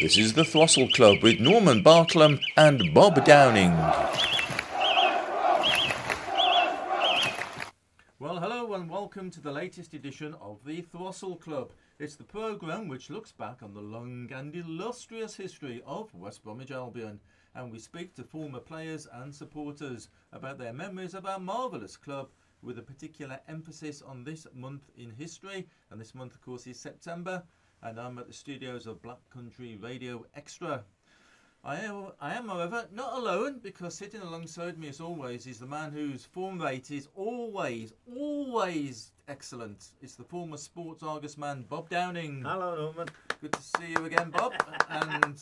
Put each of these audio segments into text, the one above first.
This is the Throstle Club with Norman Bartlam and Bob Downing. Well, hello and welcome to the latest edition of the Throstle Club. It's the programme which looks back on the long and illustrious history of West Bromwich Albion, and we speak to former players and supporters about their memories of our marvellous club, with a particular emphasis on this month in history. And this month, of course, is September, and I'm at the studios of Black Country Radio Extra. I am, however, not alone, because sitting alongside me, as always, is the man whose form rate is always excellent. It's the former Sports Argus man, Bob Downing. Hello, Norman. Good to see you again, Bob. And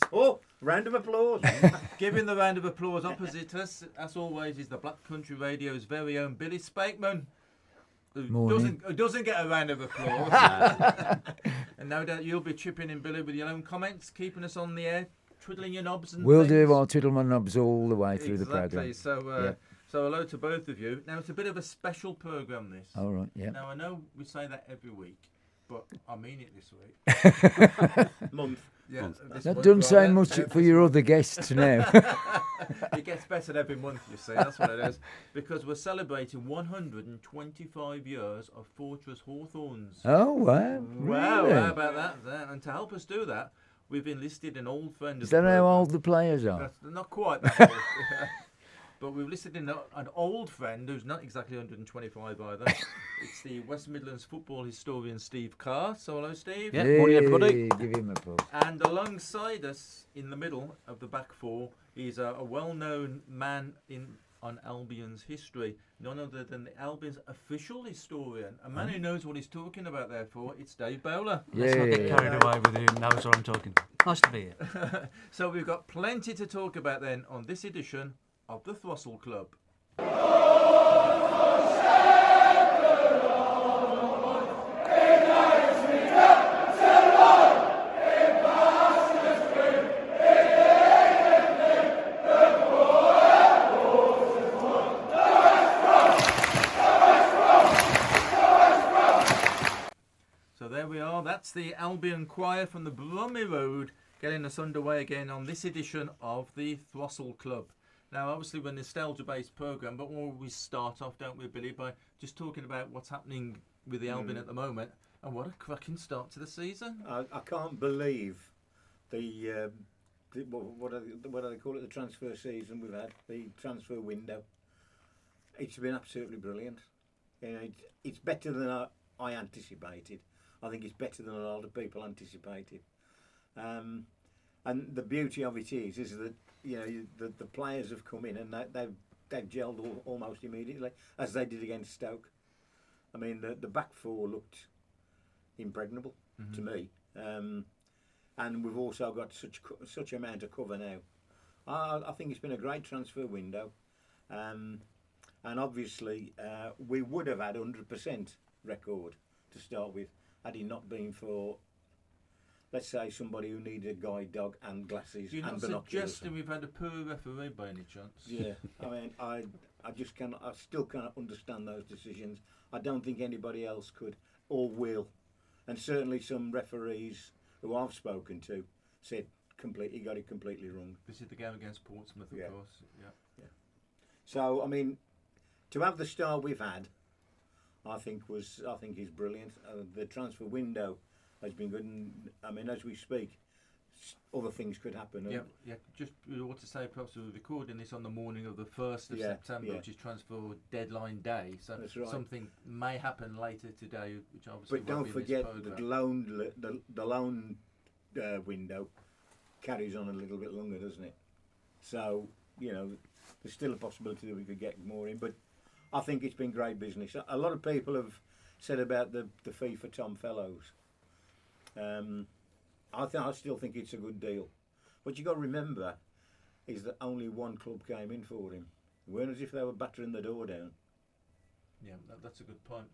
round of applause. giving the round of applause opposite us, as always, is the Black Country Radio's very own Billy Spakeman, who doesn't get a round of applause. And no doubt you'll be chipping in, Billy, with your own comments, keeping us on the air, twiddling your knobs and We'll things. do. I'll twiddle my knobs all the way through the programme. So hello to both of you. Now, it's a bit of a special programme, this. All right, yeah. Now, I know we say that every week, but I mean it this week. Month. Yeah, That doesn't say much for your other guests now. It gets better every month, you see. That's what it is. Because we're celebrating 125 years of Fortress Hawthorns. Oh, wow. Wow, Really? how about that? And to help us do that, we've enlisted an old friend. Is that how old the players are? That's not quite that old. But we've listed in an old friend who's not exactly 125 either. It's the West Midlands football historian Steve Carr. So hello, Steve. Yeah, morning everybody. Give him a applause. And alongside us, in the middle of the back four, is a well-known man on Albion's history. None other than the Albion's official historian. A man who knows what he's talking about, therefore. It's Dave Bowler. Let's not get carried away with who knows what I'm talking. Nice to be here. So we've got plenty to talk about then on this edition of the Throstle Club. So there we are, that's the Albion Choir from the Bromley Road getting us underway again on this edition of the Throstle Club. Now, obviously, we're a nostalgia-based programme, but we'll always start off, don't we, Billy, by just talking about what's happening with the Albion at the moment, and what a cracking start to the season. I can't believe what do they call it? The transfer season we've had, the transfer window. It's been absolutely brilliant. You know, it's better than I anticipated. I think it's better than a lot of people anticipated. And the beauty of it is that, you know, the players have come in and they've gelled almost immediately, as they did against Stoke. I mean, the back four looked impregnable to me, and we've also got such amount of cover now. I think it's been a great transfer window, and obviously we would have had 100% record to start with had it not been for, let's say, somebody who needed a guide dog and glasses You're and not binoculars. suggesting we've had a poor referee by any chance? Yeah, I mean, I still cannot understand those decisions. I don't think anybody else could or will. And certainly some referees who I've spoken to said he got it completely wrong. This is the game against Portsmouth, of course. Yeah. So, I mean, to have the start we've had, I think is brilliant. The transfer window has been good, and I mean, as we speak, other things could happen. Yeah. Just what to say, perhaps we're recording this on the morning of the 1st of September, which is transfer deadline day. So something may happen later today, which obviously. But don't forget that the loan window carries on a little bit longer, doesn't it? So, you know, there's still a possibility that we could get more in. But I think it's been great business. A lot of people have said about the fee for Tom Fellows. I still think it's a good deal. What you got to remember is that only one club came in for him. It weren't as if they were battering the door down. Yeah, that's a good point.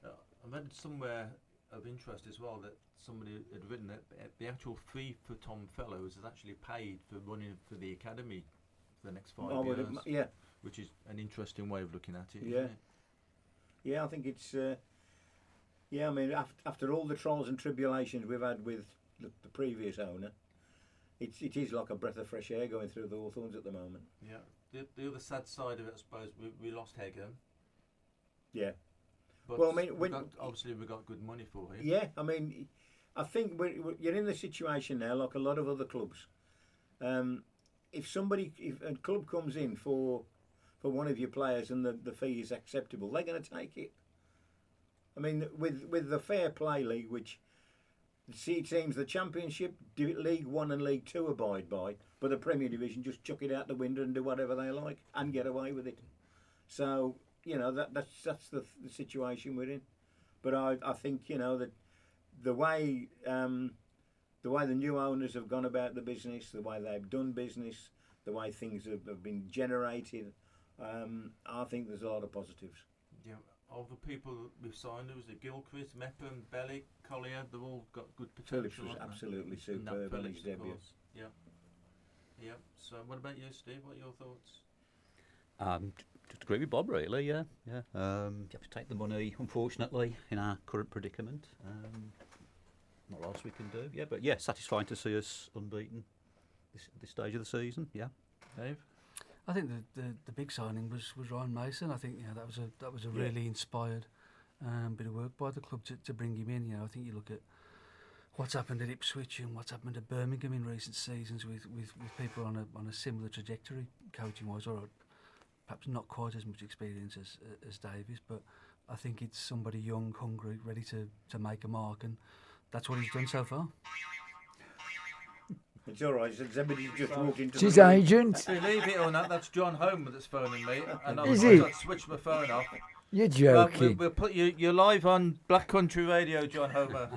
I read somewhere of interest as well that somebody had written that the actual fee for Tom Fellows is actually paid for running for the academy for the next 5 years. Which is an interesting way of looking at it. Yeah. Isn't it? Yeah, I think it's. I mean, after all the trials and tribulations we've had with the previous owner, it is like a breath of fresh air going through the Hawthorns at the moment. Yeah. The other sad side of it, I suppose, we lost Hegham. Yeah. But Well, I mean, obviously we got good money for him. Yeah, I mean, I think you're in the situation now, like a lot of other clubs. If a club comes in for one of your players and the fee is acceptable, they're going to take it. I mean, with the Fair Play League, which it seems the Championship, League 1 and League 2 abide by, but the Premier Division just chuck it out the window and do whatever they like and get away with it. So, that's the situation we're in. But I think, that the way the new owners have gone about the business, the way they've done business, the way things have been generated, I think there's a lot of positives. Yeah. Of the people that we've signed, there was Gilchrist, Mepham, Bellick, Collier. They've all got good potential. Phillips was absolutely superb in his debut. Yeah. Yeah. So, what about you, Steve? What are your thoughts? Just agree with Bob, really. Yeah. You have to take the money, unfortunately, in our current predicament. Not what else we can do. Yeah, but satisfying to see us unbeaten this stage of the season. Yeah. Dave? I think the big signing was Ryan Mason. I think that was a really inspired bit of work by the club to bring him in. I think you look at what's happened at Ipswich and what's happened at Birmingham in recent seasons with people on a similar trajectory coaching wise, or perhaps not quite as much experience as Davies, but I think it's somebody young, hungry, ready to make a mark, and that's what he's done so far. It's all right. Somebody just walked into His the room. agent. Believe it or not, that's John Homer that's phoning me, and Is I've he? got to switch my phone off. You're joking. We'll put you're live on Black Country Radio, John Homer.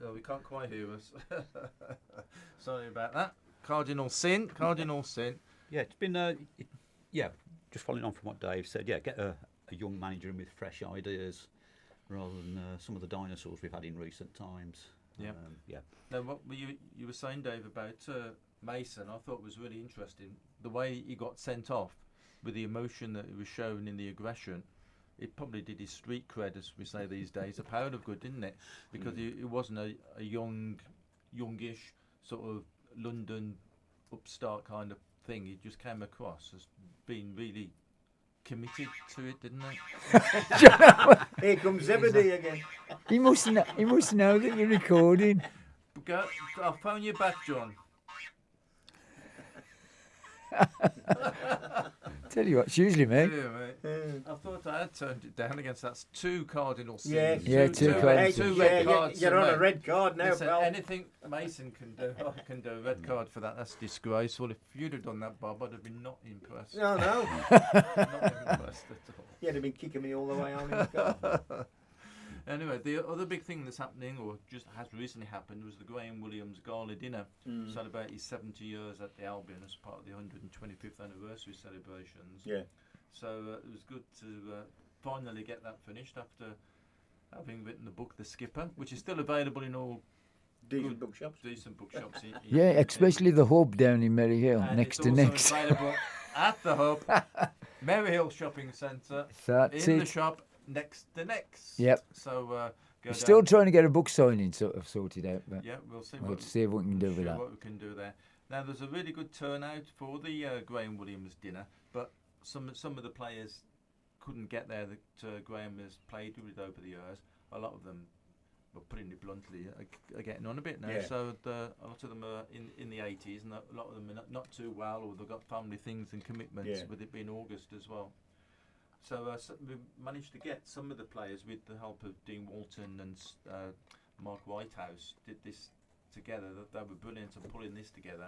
Oh, we can't quite hear us. Sorry about that. Cardinal sin. Yeah, it's been just following on from what Dave said. Yeah, get a young manager in with fresh ideas rather than some of the dinosaurs we've had in recent times. Yeah. Now, what were you were saying, Dave, about Mason? I thought was really interesting. The way he got sent off, with the emotion that he was shown in the aggression, it probably did his street cred, as we say these days, a pound of good, didn't it? Because he wasn't a youngish sort of London upstart kind of thing. He just came across as being really committed to it, didn't he? Here comes Zebedee again. He must know that you're recording. I'll phone you back, John. Tell you what, it's usually me. Yeah, mate. I thought I had turned it down against that's two cardinal sins. Yeah, two cards. Two red cards. You're on a red card now, Listen, pal. anything Mason can do, I can do. Red card for that. That's disgraceful. If you'd have done that, Bob, I'd have been not impressed. No. Not impressed at all. You'd have been kicking me all the way home in the car. Anyway, the other big thing that's happening, or just has recently happened, was the Graham Williams Gala dinner. Celebrated his 70 years at the Albion as part of the 125th anniversary celebrations. Yeah. So it was good to finally get that finished after having written the book The Skipper, which is still available in all Decent bookshops. Yeah, especially the Hub down in Merry Hill, and next it's to also next. available at the Hub, Merry Hill Shopping Centre, That's in it. the shop next to next. Yep. So go We're still down. trying to get a book signing sorted out, but Yeah, we'll see. we'll see what we can do with that. What we can do there. Now, there's a really good turnout for the Graham Williams dinner, but some of the players couldn't get there that Graham has played with over the years. A lot of them, well, putting it bluntly, are getting on a bit now. Yeah. So a lot of them are in the 80s, and a lot of them are not too well, or they've got family things and commitments, with it being August as well. So we managed to get some of the players, with the help of Dean Walton and Mark Whitehouse, did this together. They were brilliant at pulling this together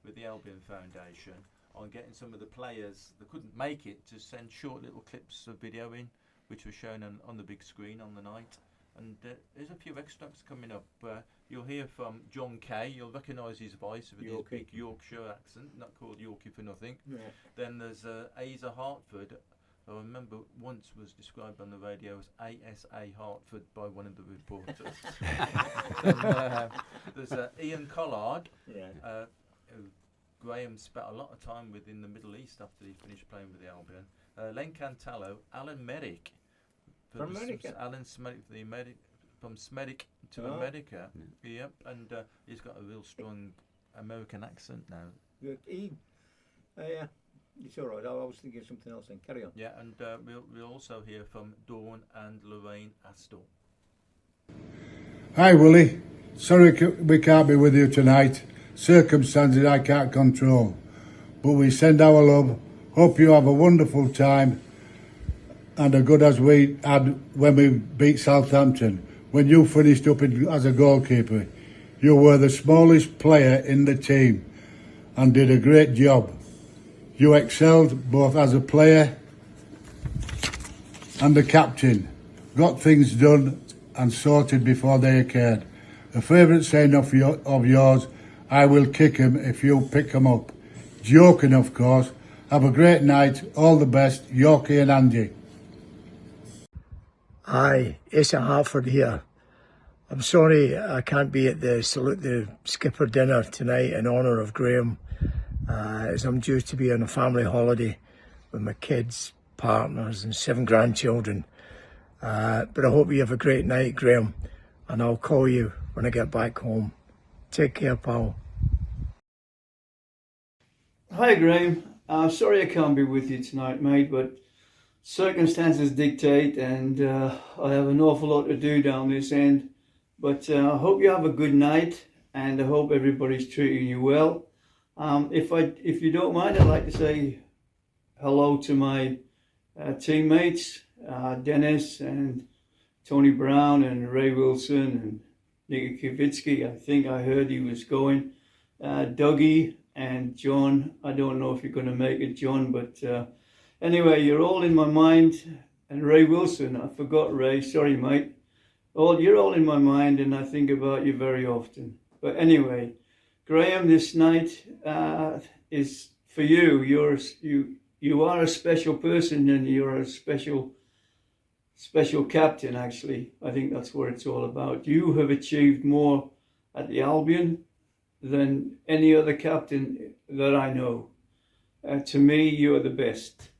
with the Albion Foundation on getting some of the players that couldn't make it to send short little clips of video in, which were shown on the big screen on the night. And there's a few extracts coming up. You'll hear from John Kay. You'll recognise his voice with his big Yorkshire accent, not called Yorkie for nothing. Yeah. Then there's Asa Hartford. I remember once was described on the radio as ASA Hartford by one of the reporters. There's Ian Collard, who Graham spent a lot of time with in the Middle East after he finished playing with the Albion. Len Cantallo, Alan Merrick. From America? Alan Merrick from Smedic to Oh. America. Yep, and he's got a real strong American accent now. Yeah, it's all right. I was thinking something else then. Carry on. Yeah, and we'll also hear from Dawn and Lorraine Astor. Hi Willie, sorry we can't be with you tonight. Circumstances I can't control. But we send our love. Hope you have a wonderful time and as good as we had when we beat Southampton. When you finished up as a goalkeeper, you were the smallest player in the team and did a great job. You excelled both as a player and a captain. Got things done and sorted before they occurred. A favourite saying of yours, I will kick 'em if you pick 'em up. Joking, of course. Have a great night. All the best, Yorkie and Angie. Hi, Asa Hartford here. I'm sorry I can't be at the Salute the Skipper dinner tonight in honour of Graham, as I'm due to be on a family holiday with my kids, partners and 7 grandchildren. But I hope you have a great night, Graham, and I'll call you when I get back home. Take care, pal. Hi Graham, sorry I can't be with you tonight mate, but circumstances dictate and I have an awful lot to do down this end. But I hope you have a good night and I hope everybody's treating you well. If you don't mind, I'd like to say hello to my teammates, Dennis and Tony Brown and Ray Wilson and Nick Kivitsky. I think I heard he was going. Dougie and John. I don't know if you're going to make it, John, but anyway, you're all in my mind. And Ray Wilson, I forgot Ray, sorry mate. You're all in my mind and I think about you very often. But anyway, Graham, this night is for you. You are a special person and you're a special captain, actually. I think that's what it's all about. You have achieved more at the Albion than any other captain that I know. To me, you're the best.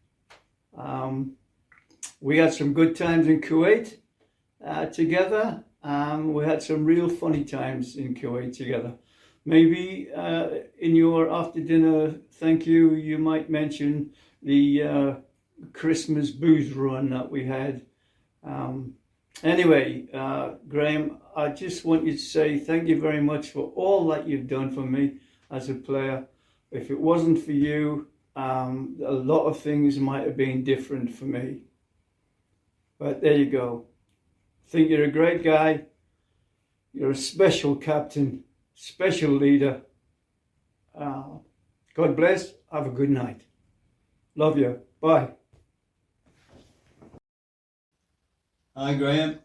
We had some good times in Kuwait together. We had some real funny times in Kuwait together. Maybe in your after dinner thank you, you might mention the Christmas booze run that we had. Anyway, Graham, I just want you to say thank you very much for all that you've done for me as a player. If it wasn't for you, a lot of things might have been different for me. But there you go. I think you're a great guy. You're a special captain, special leader. God bless. Have a good night. Love you. Bye. Hi Graham.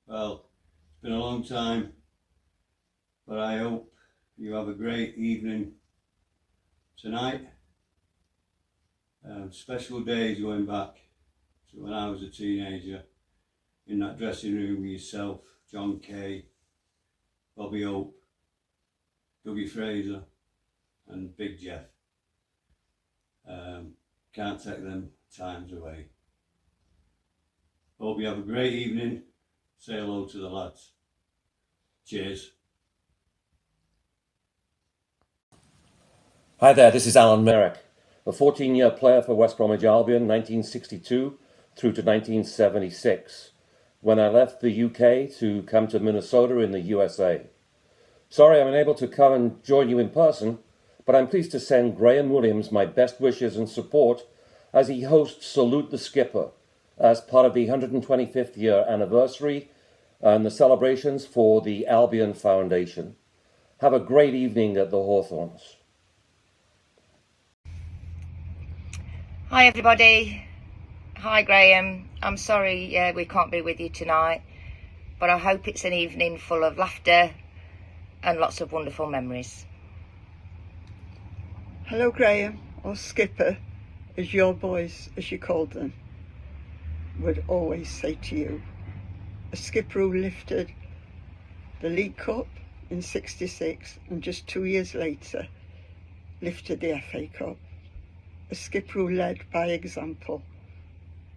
Well, it's been a long time, but I hope you have a great evening tonight. Special days going back to when I was a teenager in that dressing room with yourself, John Kay, Bobby Hope, Dougie Fraser and Big Jeff. Can't take them times away. Hope you have a great evening. Say hello to the lads. Cheers. Hi there, this is Alan Merrick, a 14-year player for West Bromwich Albion, 1962 through to 1976, when I left the UK to come to Minnesota in the USA. Sorry I'm unable to come and join you in person, but I'm pleased to send Graham Williams my best wishes and support as he hosts Salute the Skipper as part of the 125th year anniversary and the celebrations for the Albion Foundation. Have a great evening at the Hawthorns. Hi everybody. Hi Graham. I'm sorry we can't be with you tonight, but I hope it's an evening full of laughter and lots of wonderful memories. Hello Graham, or Skipper, as your boys, as you called them, would always say to you. A skipper who lifted the League Cup in '66 and just 2 years later lifted the FA Cup. A skipper who led by example,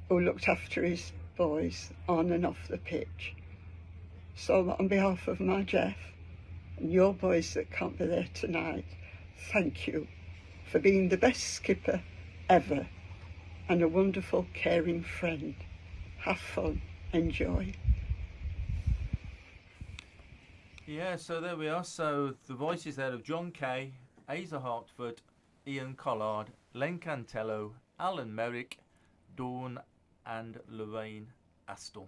who looked after his boys on and off the pitch. So on behalf of my Jeff and your boys that can't be there tonight, thank you for being the best skipper ever and a wonderful, caring friend. Have fun, enjoy. Yeah, so there we are. So the voices there of John Kay, Asa Hartford, Ian Collard, Len Cantello, Alan Merrick, Dawn and Lorraine Astle.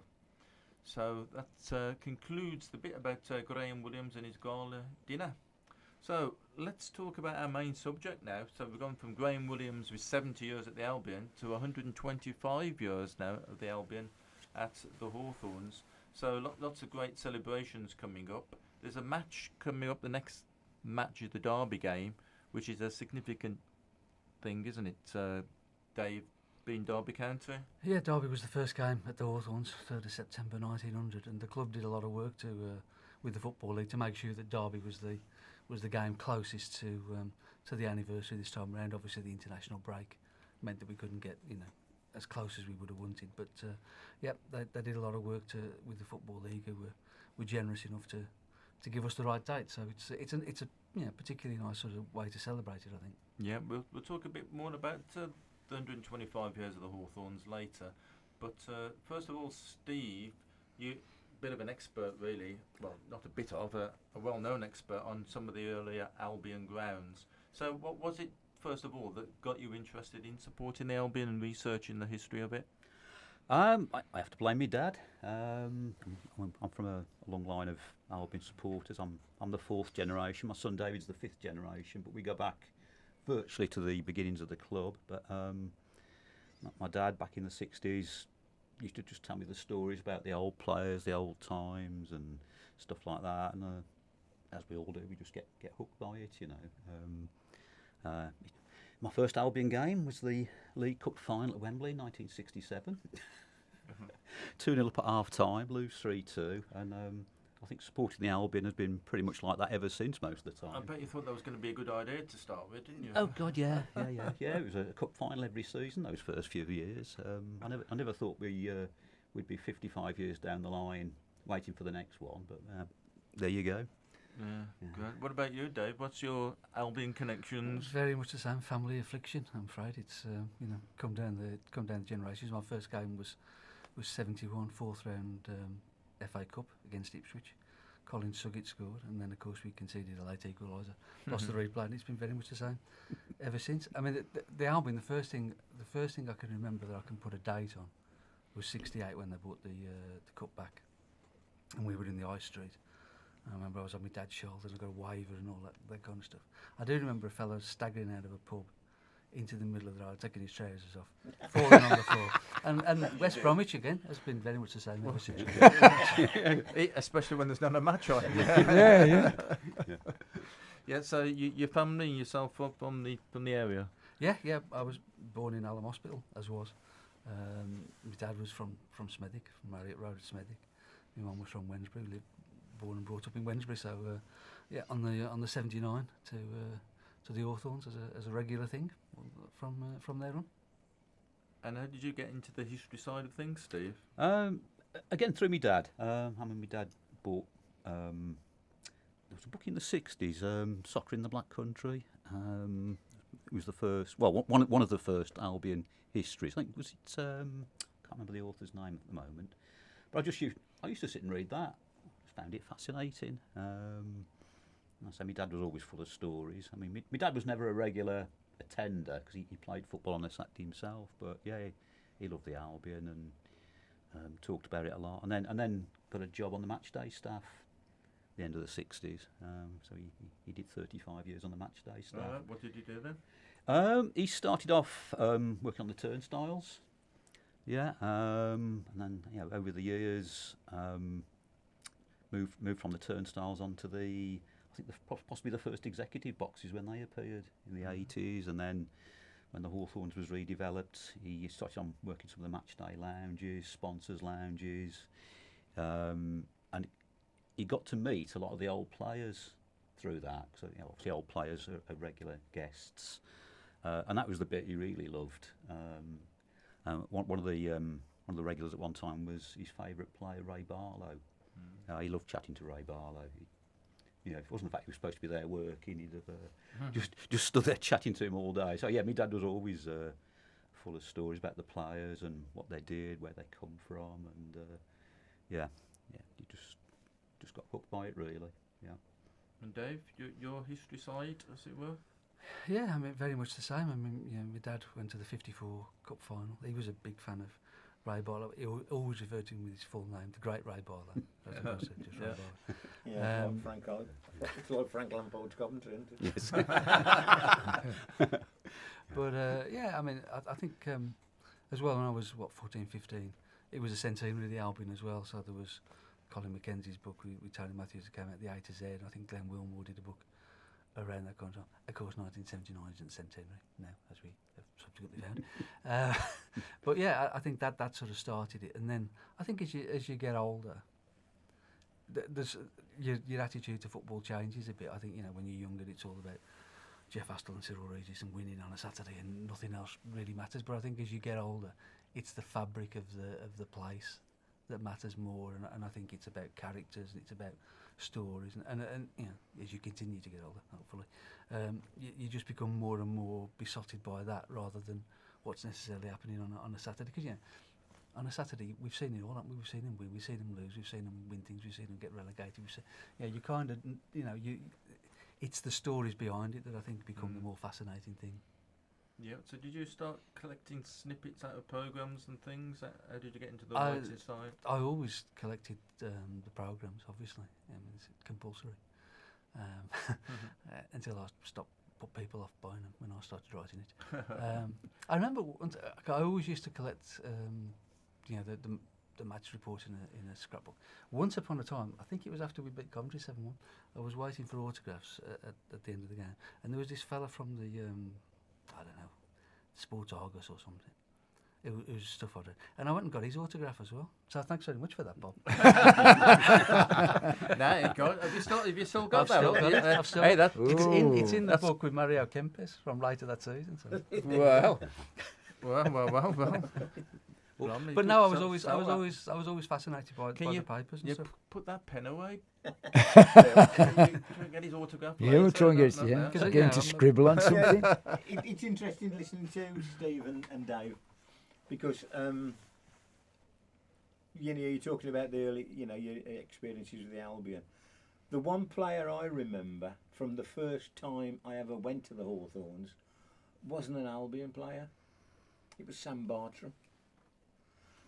So that concludes the bit about Graham Williams and his gala dinner. So let's talk about our main subject now. So we've gone from Graham Williams with 70 years at the Albion to 125 years now of the Albion at the Hawthorns. So lots of great celebrations coming up. There's a match coming up. The next match is the Derby game, which is a significant thing, isn't it, Dave, being Derby County? Yeah, Derby was the first game at the Hawthorns, 3rd of September 1900, and the club did a lot of work with the Football League to make sure that Derby was the game closest to the anniversary this time round. Obviously, the international break meant that we couldn't get as close as we would have wanted, but they did a lot of work with the Football League, who were generous enough to give us the right date. So it's a particularly nice sort of way to celebrate it, I think. Yeah, we'll talk a bit more about the 125 years of the Hawthorns later. But first of all, Steve, you bit of an expert, really. Well, not a bit of a well-known expert on some of the earlier Albion grounds. So, what was it, first of all, that got you interested in supporting the Albion and researching the history of it? I have to blame my dad. I'm from a long line of Albion supporters. I'm the 4th generation. My son David's the 5th generation, but we go back virtually to the beginnings of the club. But my dad, back in the 60s, used to just tell me the stories about the old players, the old times, and stuff like that. And as we all do, we just get hooked by it, My first Albion game was the League Cup final at Wembley in 1967. 2-0 up at half time, lose 3-2, and I think supporting the Albion has been pretty much like that ever since most of the time. I bet you thought that was going to be a good idea to start with, didn't you? Oh God, yeah. It was a cup final every season those first few years. I never thought we'd be 55 years down the line waiting for the next one, but there you go. Yeah, great. What about you, Dave? What's your Albion connections? It's very much the same. Family affliction, I'm afraid. It's come down the generations. My first game was 71, 4th round FA Cup against Ipswich. Colin Suggett scored, and then of course we conceded a late equaliser. Lost the replay, and it's been very much the same ever since. I mean, the Albion. The first thing I can remember that I can put a date on was '68 when they brought the cup back, and we were in the High Street. I remember I was on my dad's shoulder and I got a waiver and all that kind of stuff. I do remember a fellow staggering out of a pub into the middle of the road, taking his trousers off, falling on the floor. And West Bromwich again has been very much the same ever since. Especially when there's not a match on. Yeah. Yeah. So your family and yourself are from the area. Yeah. I was born in Hallam Hospital, as was. My dad was from Smethwick, from Marriott Road at Smethwick. My mum was from Wednesbury. Born and brought up in Wednesbury, so on the 79 to the Hawthorns as a regular thing from there on. And how did you get into the history side of things, Steve? Again, through my dad. My dad bought there was a book in the 60s, Soccer in the Black Country. It was the first, one of the first Albion histories. I think was it? Can't remember the author's name at the moment. But I used to sit and read that. Found it fascinating. I say my dad was always full of stories. I mean, my dad was never a regular attender because he played football on the Saturday himself. But yeah, he loved the Albion and talked about it a lot. And then got a job on the matchday staff at the end of the 60s. So he did 35 years on the matchday staff. What did he do then? He started off working on the turnstiles. Yeah, and then over the years. Moved from the turnstiles onto possibly the first executive boxes when they appeared in the 80s, and then when the Hawthorns was redeveloped, he started on working some of the matchday lounges, sponsors lounges, and he got to meet a lot of the old players through that. So obviously old players are regular guests, and that was the bit he really loved. One one of the regulars at one time was his favourite player, Ray Barlow. He loved chatting to Ray Barlow. If it wasn't the fact he was supposed to be there working, he'd have just stood there chatting to him all day. So yeah, my dad was always full of stories about the players and what they did, where they come from, and you just got hooked by it, really. Yeah. And Dave, your history side, as it were? Yeah, I mean, very much the same. I mean, my dad went to the '54 Cup final. He was a big fan of Ray Barlow. He always referred to him with his full name, the Great Ray Barlow. As opposed to just Ray Barlow. Yeah, like Frank. It's like Frank Lampard's Coventry, isn't it? Yes. But yeah, I mean, I think as well when I was 14, 15, it was a centenary of the Albion as well. So there was Colin Mackenzie's book with Tony Matthews that came out, the A to Z. I think Glenn Wilmore did a book around that kind of time. Of course, 1979 isn't centenary now, as we have subsequently found. But yeah, I think that sort of started it. And then I think as you get older, there's your attitude to football changes a bit. I think when you're younger, it's all about Jeff Astle and Cyril Regis and winning on a Saturday, and nothing else really matters. But I think as you get older, it's the fabric of the place that matters more, and I think it's about characters, and it's about stories, and as you continue to get older, hopefully, you just become more and more besotted by that rather than what's necessarily happening on a Saturday. Because on a Saturday we've seen it all, haven't we? We've seen them win, we've seen them lose, we've seen them win things, we've seen them get relegated. You kind of it's the stories behind it that I think become the more fascinating thing. Yeah, so did you start collecting snippets out of programmes and things? How did you get into the writing side? I always collected the programmes, obviously. It's compulsory. Until I stopped put people off buying them when I started writing it. I remember I always used to collect the match report in a scrapbook. Once upon a time, I think it was after we beat Coventry 7-1, I was waiting for autographs at the end of the game, and there was this fella from the I don't know, Sports Argus or something. It was stuff I read. And I went and got his autograph as well. So thanks very much for that, Bob. No, you got. Have you still got that? I've still got it. It's in the book with Mario Kempes from later that season. So. Well. But no, I was always fascinated by the papers and stuff. Put that pen away. Can you get his autograph? Yeah, we'll try and get him to scribble on something. It's interesting listening to Steve and Dave, because you're talking about the early, your experiences with the Albion. The one player I remember from the first time I ever went to the Hawthorns wasn't an Albion player. It was Sam Bartram.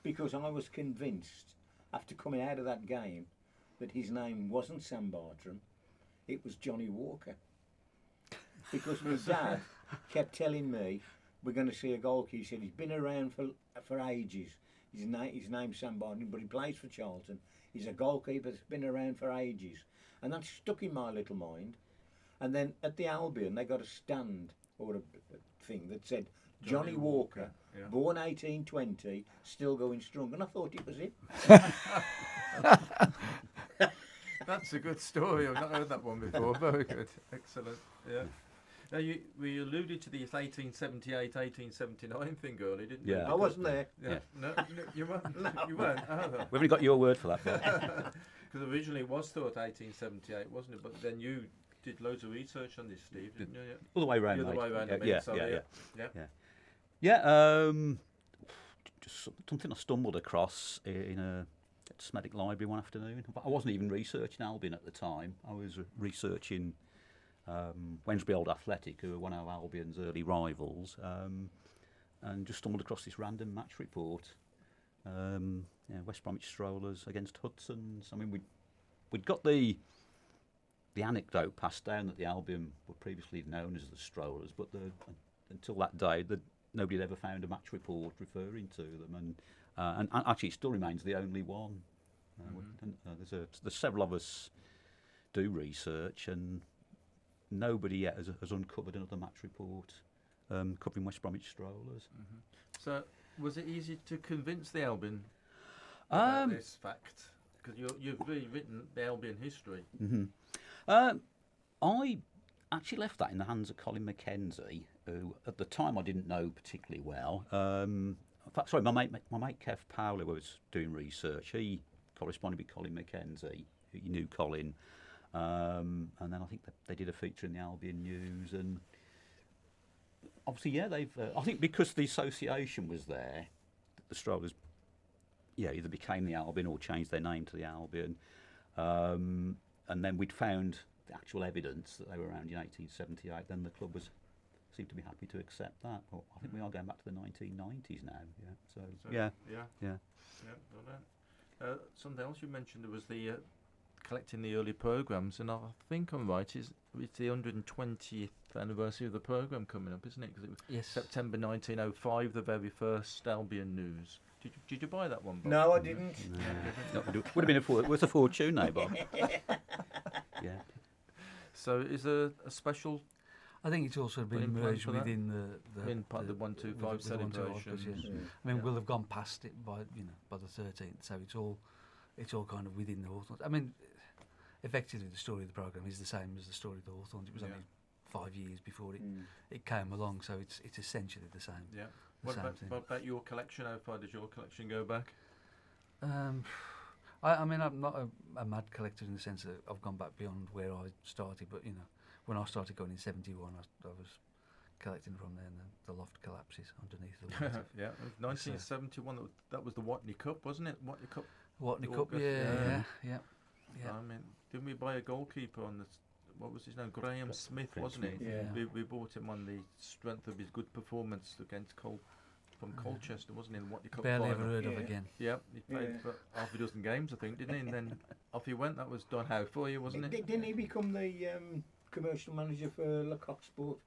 Because I was convinced, after coming out of that game, that his name wasn't Sam Bartram, it was Johnny Walker. Because my dad kept telling me, we're going to see a goalkeeper. He said he's been around for ages. His name's Sam Bartram, but he plays for Charlton. He's a goalkeeper that's been around for ages. And that stuck in my little mind. And then at the Albion, they got a stand, or a thing that said, Johnny Walker, born 1820, still going strong. And I thought it was him. That's a good story. I've not heard that one before. Very good. Excellent. Yeah. Now, we alluded to the 1878, 1879 thing earlier, didn't you? Yeah. I wasn't there. Yeah. No, you weren't. No. You weren't. We haven't got your word for that. Because originally it was thought 1878, wasn't it? But then you did loads of research on this, Steve, didn't you? All the way around. The other way around. Just something I stumbled across in a Smedic library one afternoon. I wasn't even researching Albion at the time. I was researching Wednesbury Old Athletic, who were one of Albion's early rivals, and just stumbled across this random match report. West Bromwich Strollers against Hudson's. I mean, we'd got the anecdote passed down that the Albion were previously known as the Strollers, but until that day, nobody had ever found a match report referring to them, and actually it still remains the only one. There's several of us do research, and nobody yet has uncovered another match report covering West Bromwich Strollers. Mm-hmm. So, was it easy to convince the Albion about this fact? Because you've rewritten the Albion history. Mm-hmm. I actually left that in the hands of Colin Mackenzie, who at the time I didn't know particularly well, in fact, sorry, my mate Kev Powler was doing research. He corresponded with Colin Mackenzie, who you knew Colin, and then I think they did a feature in the Albion News, and obviously, yeah, they've. I think because the association was there, the Strollers, yeah, either became the Albion or changed their name to the Albion, and then we'd found the actual evidence that they were around in 1878. Then the club seemed to be happy to accept that. Well, I think we are going back to the 1990s now. Yeah. So yeah. Got that. Something else you mentioned was the collecting the early programmes, and I think I'm right. It's the 120th anniversary of the programme coming up, isn't it? Because it was Yes. September 1905, the very first Albion News. Did you buy that one, Bob? No, I didn't. No, it would have been worth a fortune now, Bob. Yeah. So is there a special? I think it's also been plan merged for that? within the In part of the 125 with the 125, celebrations. yes. I mean, we'll have gone past it by the 13th, so it's all kind of within the Hawthorns. I mean, effectively, the story of the programme is the same as the story of the Hawthorns. It was only 5 years before it came along, so it's essentially the same. Yeah. What about your collection? How far does your collection go back? I mean, I'm not a mad collector in the sense that I've gone back beyond where I started, but when I started going in '71, I was collecting from there, and the loft collapses underneath the water. Yeah, 1971. That was the Watney Cup, wasn't it? Watney Cup. Watney Cup, yeah. I mean, didn't we buy a goalkeeper on the? What was his name? Graham Smith, wasn't it? Yeah. We bought him on the strength of his good performance against from Colchester, wasn't he? In the Watney Cup Barely final. ever heard of again. Yeah, he played for half a dozen games, I think, didn't he? And then off he went. That was done how for you, wasn't it? Didn't he become the commercial manager for Lecoq Sport?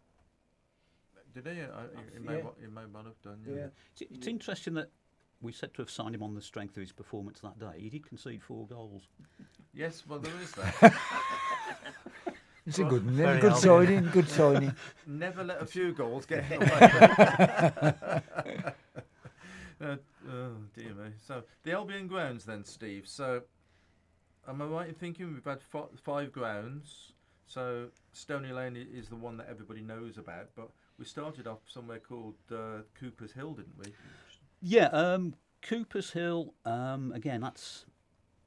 Did he? He may well have done. Yeah. It's interesting that we said to have signed him on the strength of his performance that day. He did concede 4 goals. Yes, well, there is that. It's a good one. Good signing. Good signing. Never let a few goals get hit away. Oh dear me. So the Albion grounds then, Steve. So am I right in thinking we've had 5 grounds? So Stony Lane is the one that everybody knows about, but we started off somewhere called Cooper's Hill, didn't we? Yeah, Cooper's Hill. Again, that's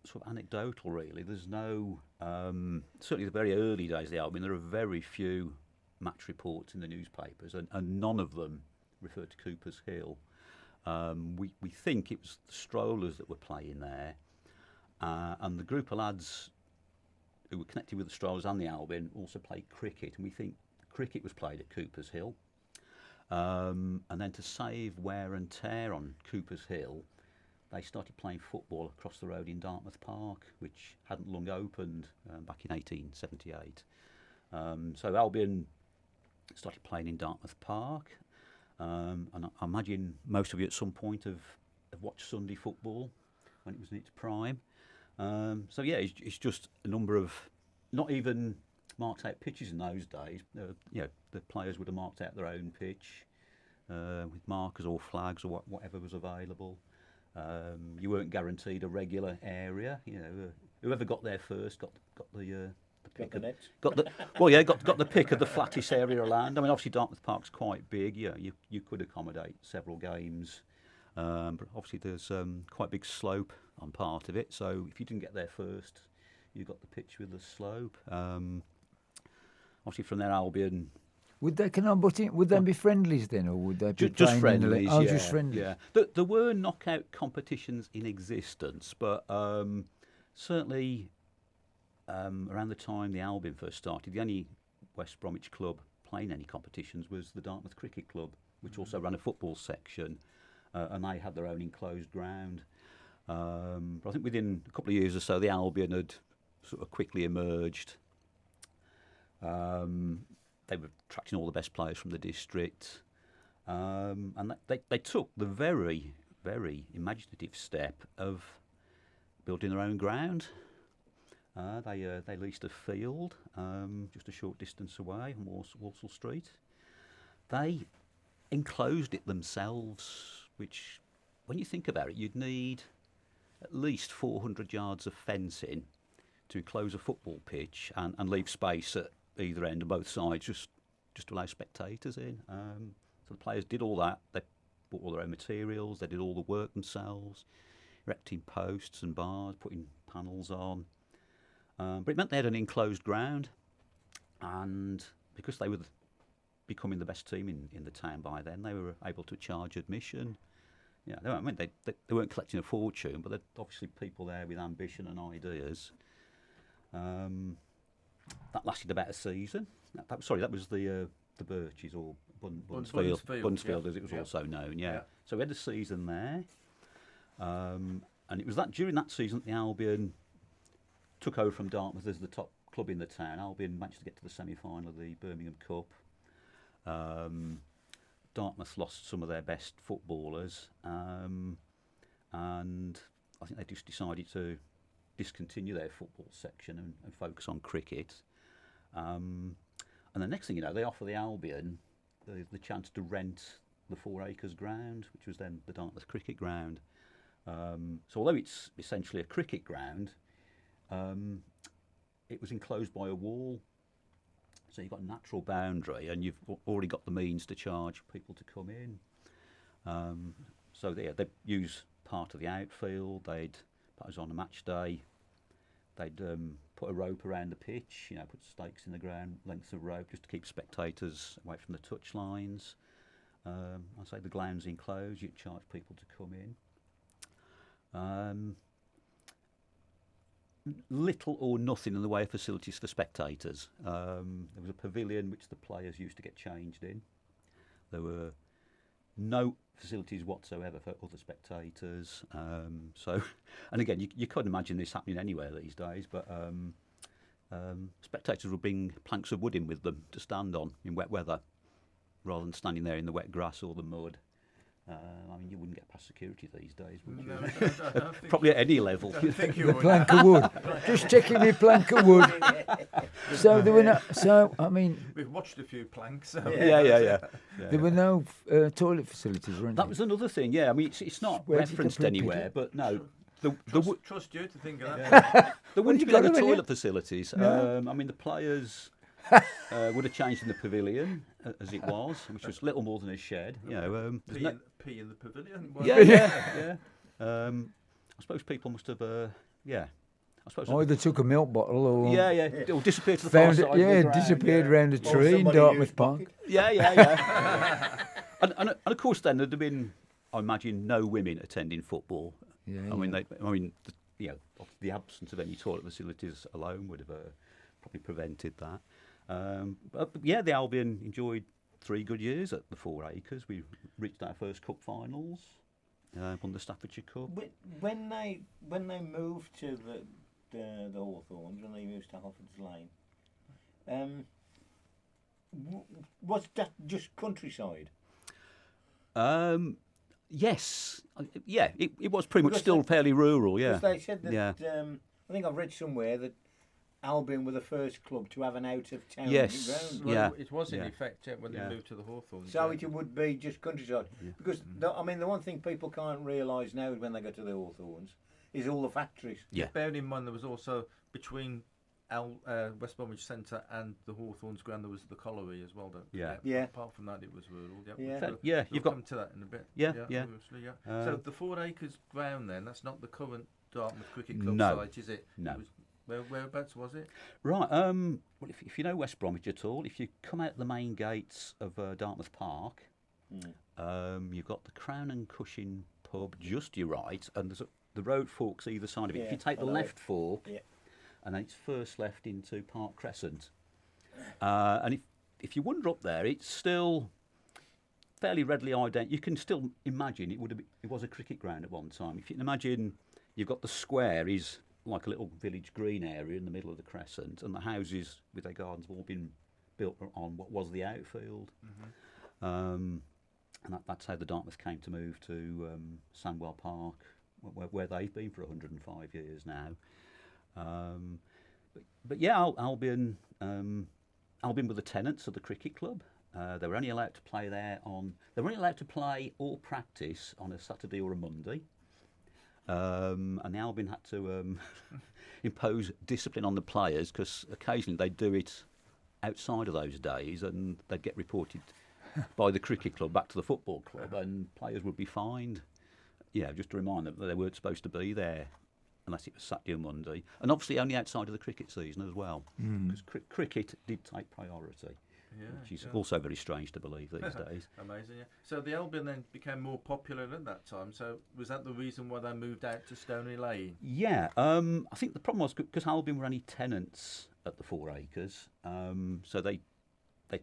sort of anecdotal, really. There's no certainly the very early days of the Albion. There are very few match reports in the newspapers, and none of them refer to Cooper's Hill. We think it was the Strollers that were playing there, and the group of lads who were connected with the Strollers and the Albion also played cricket, and we think cricket was played at Cooper's Hill. And then to save wear and tear on Cooper's Hill, they started playing football across the road in Dartmouth Park, which hadn't long opened back in 1878. So Albion started playing in Dartmouth Park, and I imagine most of you at some point have watched Sunday football when it was in its prime. So yeah, it's just a number of not even marked out pitches in those days. The players would have marked out their own pitch with markers or flags or whatever was available. You weren't guaranteed a regular area. Whoever got there first got the pick. Got the pick of the flattest area of land. I mean, obviously Dartmouth Park's quite big. Yeah, you could accommodate several games. But obviously there's quite a big slope on part of it. So if you didn't get there first, you got the pitch with the slope. Obviously from there, Albion. Would they would they be friendlies then, or would they be just friendlies? Oh, just friendlies. Yeah. There were knockout competitions in existence, but certainly around the time the Albion first started, the only West Bromwich club playing any competitions was the Dartmouth Cricket Club, which also ran a football section, and they had their own enclosed ground. But I think within a couple of years or so, the Albion had sort of quickly emerged. They were attracting all the best players from the district, and they took the very, very imaginative step of building their own ground. They leased a field just a short distance away on Walsall Street. They enclosed it themselves, which, when you think about it, you'd need at least 400 yards of fencing to enclose a football pitch and leave space at either end of both sides just to allow spectators in. So the players did all that. They bought all their own materials. They did all the work themselves, erecting posts and bars, putting panels on. But it meant they had an enclosed ground, and because they were becoming the best team in the town by then, they were able to charge admission. Yeah, they weren't collecting a fortune, but they're obviously people there with ambition and ideas. That lasted about a season. That was the Birches, or Bunsfield, as it was also known. Yeah. So we had a season there, and it was during that season that the Albion took over from Dartmouth as the top club in the town. Albion managed to get to the semi-final of the Birmingham Cup. Dartmouth lost some of their best footballers, and I think they just decided to discontinue their football section and focus on cricket. And the next thing you know, they offer the Albion the chance to rent the 4 acres ground, which was then the Dartmouth cricket ground. So although it's essentially a cricket ground, it was enclosed by a wall. So you've got a natural boundary, and you've already got the means to charge people to come in. So they'd use part of the outfield. They'd put us on a match day. They'd put a rope around the pitch, put stakes in the ground, lengths of rope, just to keep spectators away from the touch lines. I say the ground's enclosed. You'd charge people to come in. Little or nothing in the way of facilities for spectators. There was a pavilion which the players used to get changed in. There were no facilities whatsoever for other spectators. And again, you couldn't imagine this happening anywhere these days, but spectators would bring planks of wood in with them to stand on in wet weather, rather than standing there in the wet grass or the mud. You wouldn't get past security these days, would you? No, Probably at any level. The plank of wood. Just checking the plank of wood. So there were no. We've watched a few planks. So yeah. There were no toilet facilities, weren't there? That was another thing. Yeah, it's not referenced anywhere, but no. Trust you to think of that. There wouldn't have been any toilet facilities. No. The players would have changed in the pavilion as it was, which was little more than a shed. Pee in the pavilion. Yeah. I suppose people must have. Either took a milk bottle or or disappeared to the far side. Of the ground, disappeared round a tree in Dartmouth Park. Yeah. and of course, then there'd have been, I imagine, no women attending football. The absence of any toilet facilities alone would have probably prevented that. But the Albion enjoyed 3 good years at the 4 acres. We reached our first cup finals, won the Staffordshire Cup. When they moved to the Hawthorns, when they moved to Hawthorns Lane, was that just countryside? Yes, it was pretty much still fairly rural. Yeah, they said that. I think I've read somewhere that Albion were the first club to have an out-of-town ground. Well, it was in effect when they moved to the Hawthorns. So it would be just countryside. Yeah. Because, the one thing people can't realise now when they go to the Hawthorns is all the factories. Yeah. Bearing in mind there was also, between West Bromwich Centre and the Hawthorns ground, there was the colliery as well. Yeah. Apart from that, it was rural. You've got to that in a bit. Yeah. So the 4 acres ground then, that's not the current Dartmouth Cricket Club site, is it? No. Whereabouts was it? Right. Well, if you know West Bromwich at all, if you come out the main gates of Dartmouth Park, you've got the Crown and Cushing pub just to your right, and there's the road forks either side of it. If you take the left fork, and then it's first left into Park Crescent, and if you wander up there, it's still fairly readily identified. You can still imagine it was a cricket ground at one time. If you can imagine, you've got the square is like a little village green area in the middle of the crescent, and the houses with their gardens have all been built on what was the outfield. And that's how the Dartmouth came to move to Sandwell Park, where they've been for 105 years now. Albion were the tenants of the cricket club. They were only allowed to play there They were only allowed to play or practice on a Saturday or a Monday. And the Albion had to impose discipline on the players, because occasionally they'd do it outside of those days and they'd get reported by the cricket club back to the football club, and players would be fined. Yeah, just to remind them that they weren't supposed to be there unless it was Saturday or Monday, and obviously only outside of the cricket season as well, because cricket did take priority, which is also very strange to believe these days. Amazing, yeah. So the Albion then became more popular at that time. So was that the reason why they moved out to Stony Lane? Yeah, I think the problem was because Albion were only tenants at the 4 acres, so they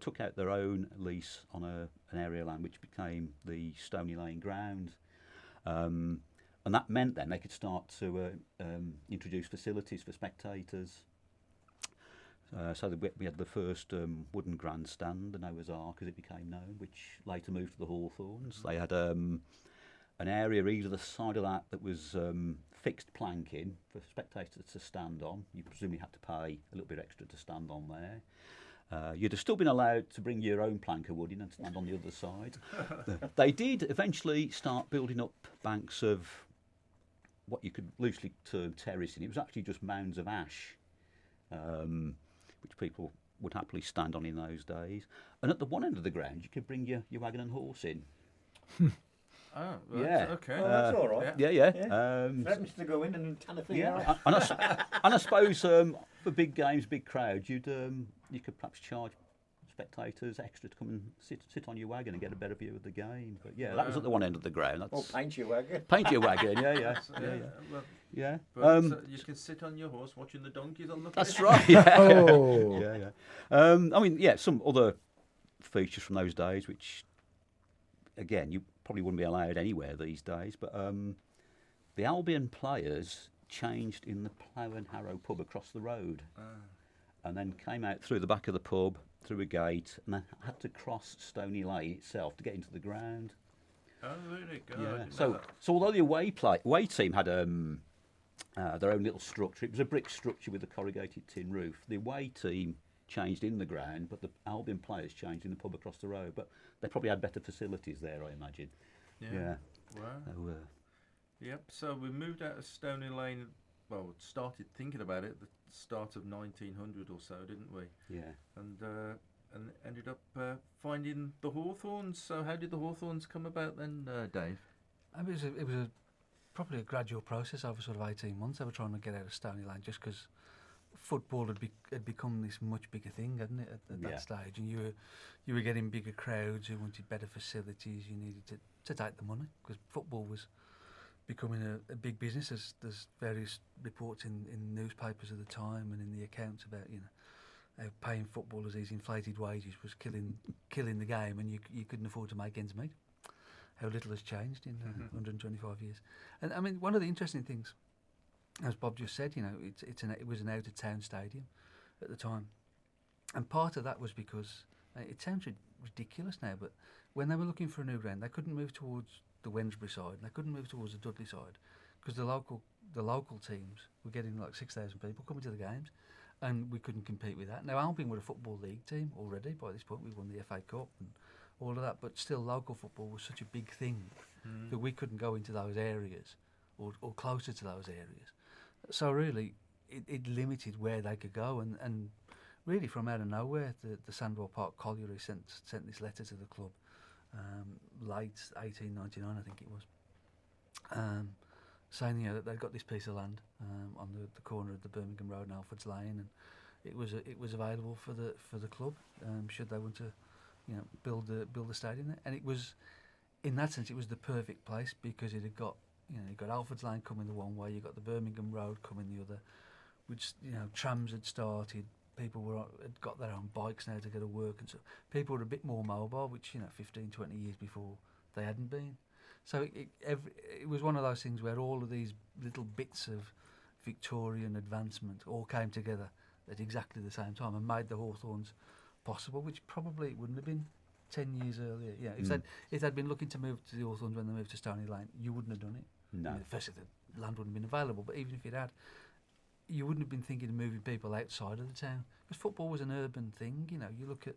took out their own lease on an area of land which became the Stony Lane ground. And that meant then they could start to introduce facilities for spectators. So we had the first wooden grandstand, the Noah's Ark as it became known, which later moved to the Hawthorns. They had an area either side of that was fixed planking for spectators to stand on. You presumably had to pay a little bit extra to stand on there. You'd have still been allowed to bring your own plank of wood in and stand on the other side. They did eventually start building up banks of what you could loosely term terracing. It was actually just mounds of ash, which people would happily stand on in those days. And at the one end of the ground, you could bring your wagon and horse in. Oh, right. Yeah. Okay. Oh, that's all right. Yeah. Threatens to go in and tan a thing Yeah, out. and I suppose for big games, big crowds, you could perhaps charge spectators extra to come and sit on your wagon and get a better view of the game. But yeah, that was at the one end of the ground. That's Or paint your wagon. Paint your wagon, yeah. Yeah. Yeah. So you can sit on your horse watching the donkeys on the pitch. That's right. Yeah. Oh. Yeah. I mean, yeah, some other features from those days, which again you probably wouldn't be allowed anywhere these days. But the Albion players changed in the Plough and Harrow pub across the road, and then came out through the back of the pub, through a gate, and then had to cross Stony Lane itself to get into the ground. Oh, really? God, Yeah. So although the away team had their own little structure, it was a brick structure with a corrugated tin roof. The away team changed in the ground, but the Albion players changed in the pub across the road. But they probably had better facilities there, I imagine. Yeah. Wow. Yep. So we moved out of Stony Lane. Well, started thinking about it at the start of 1900 or so, didn't we? Yeah. And ended up finding the Hawthorns. So how did the Hawthorns come about then, Dave? It was probably a gradual process over sort of 18 months. They were trying to get out of Stony Lane just because football had become this much bigger thing, hadn't it, at that stage? And you were getting bigger crowds who wanted better facilities. You needed to take the money because football was becoming a big business. There's various reports in newspapers at the time and in the accounts about how paying footballers these inflated wages was killing the game, and you couldn't afford to make ends meet. How little has changed in 125 years. And I mean, one of the interesting things, as Bob just said, it was an out of town stadium at the time, and part of that was because it sounds ridiculous now, but when they were looking for a new ground, they couldn't move towards the Wednesbury side, and they couldn't move towards the Dudley side because the local teams were getting like 6,000 people coming to the games, and we couldn't compete with that. Now Albion were a football league team already by this point. We won the FA Cup and all of that, but still local football was such a big thing that we couldn't go into those areas or closer to those areas. So really, it limited where they could go, and really from out of nowhere, the Sandwell Park Colliery sent this letter to the club. Late 1899, I think it was, saying that they'd got this piece of land on the corner of the Birmingham Road and Alford's Lane, and it was available for the club should they want to build the stadium there. And it was, in that sense, it was the perfect place because it had got you got Alford's Lane coming the one way, you got the Birmingham Road coming the other, which trams had started. People had got their own bikes now to go to work, and so people were a bit more mobile, which 15, 20 years before they hadn't been. So it was one of those things where all of these little bits of Victorian advancement all came together at exactly the same time and made the Hawthorns possible, which probably wouldn't have been 10 years earlier. Yeah, if they'd been looking to move to the Hawthorns when they moved to Stony Lane, you wouldn't have done it. No. Firstly, the land wouldn't have been available, but even if it had, you wouldn't have been thinking of moving people outside of the town because football was an urban thing. You look at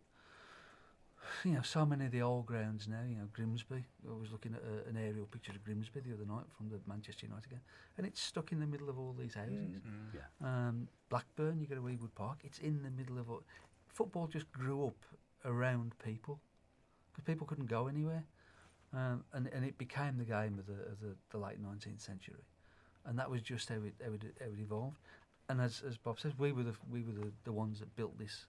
so many of the old grounds now. Grimsby. I was looking at an aerial picture of Grimsby the other night from the Manchester United game, and it's stuck in the middle of all these houses. Blackburn, you go to Ewood Park. It's in the middle of football. Just grew up around people because people couldn't go anywhere, and it became the game of the late 19th century, and that was just how it evolved. And as Bob says, we were the ones that built this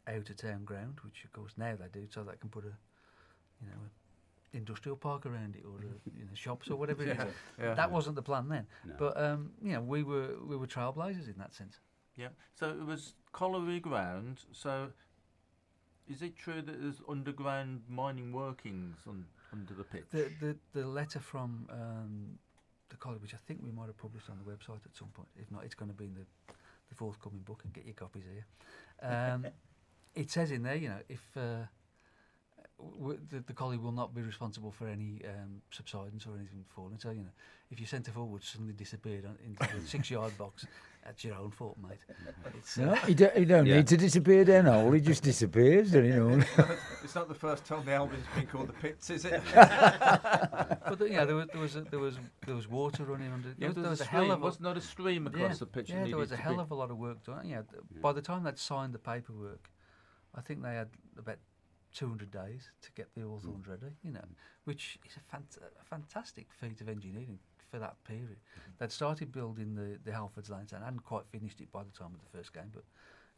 out of town ground, which of course now they do, so they can put a industrial park around it, or shops or whatever it is. That wasn't the plan then. No. But we were trailblazers in that sense. Yeah. So it was colliery ground. So is it true that there's underground mining workings under the pitch? The letter from the college, which I think we might have published on the website at some point. If not, it's going to be in the forthcoming book, and get your copies here. It says in there, if the collie will not be responsible for any subsidence or anything falling. So, if your centre forward suddenly disappeared into the 6-yard box, that's your own fault, mate. It's, No, he don't need to disappear then, all. He just disappears, doesn't he? It's not the first time the Albion's been called the Pits, is it? But there was water running under. Yeah, there was a stream. hell of Was not a stream across the pitch. Yeah, there was a hell of a lot of work done. Yeah, by the time they'd signed the paperwork, I think they had about 200 days to get the Hawthorns ready, which is a fantastic feat of engineering for that period. They'd started building the Halfords Lane Stand, hadn't quite finished it by the time of the first game, but